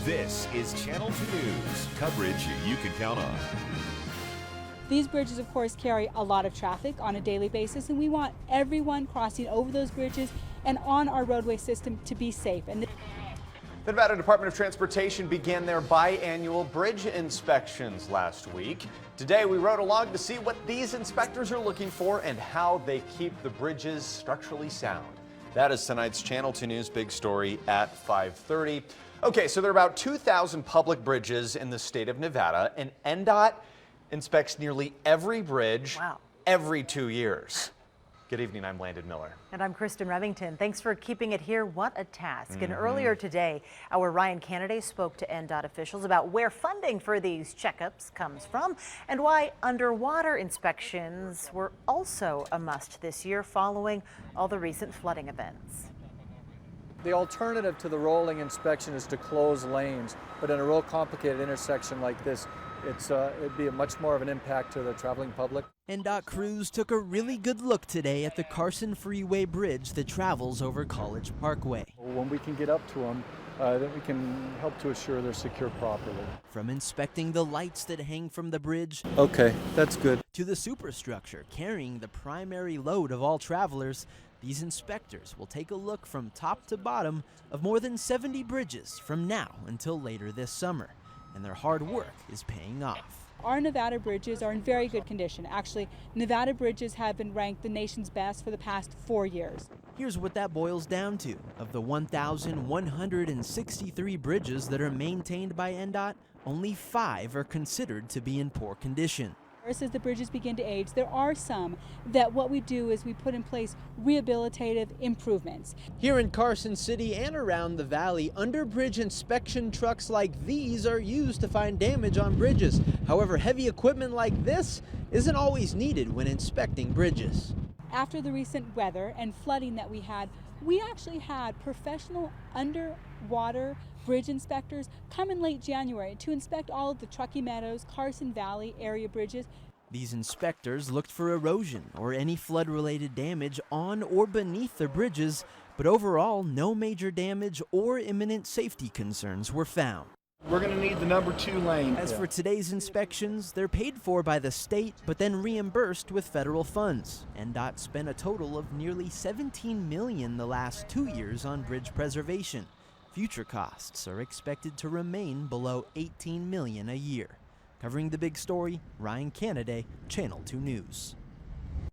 This is Channel 2 News, coverage you can count on. These bridges, of course, carry a lot of traffic on a daily basis, and we want everyone crossing over those bridges and on our roadway system to be safe. And the Nevada Department of Transportation began their biannual bridge inspections last week. Today, we rode along to see what these inspectors are looking for and how they keep the bridges structurally sound. That is tonight's Channel 2 News big story at 5:30. Okay, so there are about 2,000 public bridges in the state of Nevada, and NDOT inspects nearly every bridge every 2 years. Good evening, I'm Landon Miller. And I'm Kristen Remington. Thanks for keeping it here. What a task. And earlier today, our Ryan Kennedy spoke to NDOT officials about where funding for these checkups comes from and why underwater inspections were also a must this year following all the recent flooding events. The alternative to the rolling inspection is to close lanes, but in a real complicated intersection like this, it'd be much more of an impact to the traveling public. NDOT crews took a really good look today at the Carson Freeway Bridge that travels over College Parkway. When we can get up to them, then we can help to assure they're secure properly. From inspecting the lights that hang from the bridge, okay, that's good, to the superstructure carrying the primary load of all travelers, these inspectors will take a look from top to bottom of more than 70 bridges from now until later this summer. And their hard work is paying off. Our Nevada bridges are in very good condition. Actually, Nevada bridges have been ranked the nation's best for the past 4 years. Here's what that boils down to. Of the 1,163 bridges that are maintained by NDOT, only 5 are considered to be in poor condition. As the bridges begin to age, there are some that what we do is we put in place rehabilitative improvements. Here in Carson City and around the valley, underbridge inspection trucks like these are used to find damage on bridges. However, heavy equipment like this isn't always needed when inspecting bridges. After the recent weather and flooding that we actually had professional underwater bridge inspectors come in late January to inspect all of the Truckee Meadows, Carson Valley area bridges. These inspectors looked for erosion or any flood-related damage on or beneath the bridges, but overall, no major damage or imminent safety concerns were found. We're going to need the number 2 lane. As for today's inspections, they're paid for by the state, but then reimbursed with federal funds. NDOT spent a total of nearly $17 million the last 2 years on bridge preservation. Future costs are expected to remain below $18 million a year. Covering the big story, Ryan Kennedy, Channel 2 News.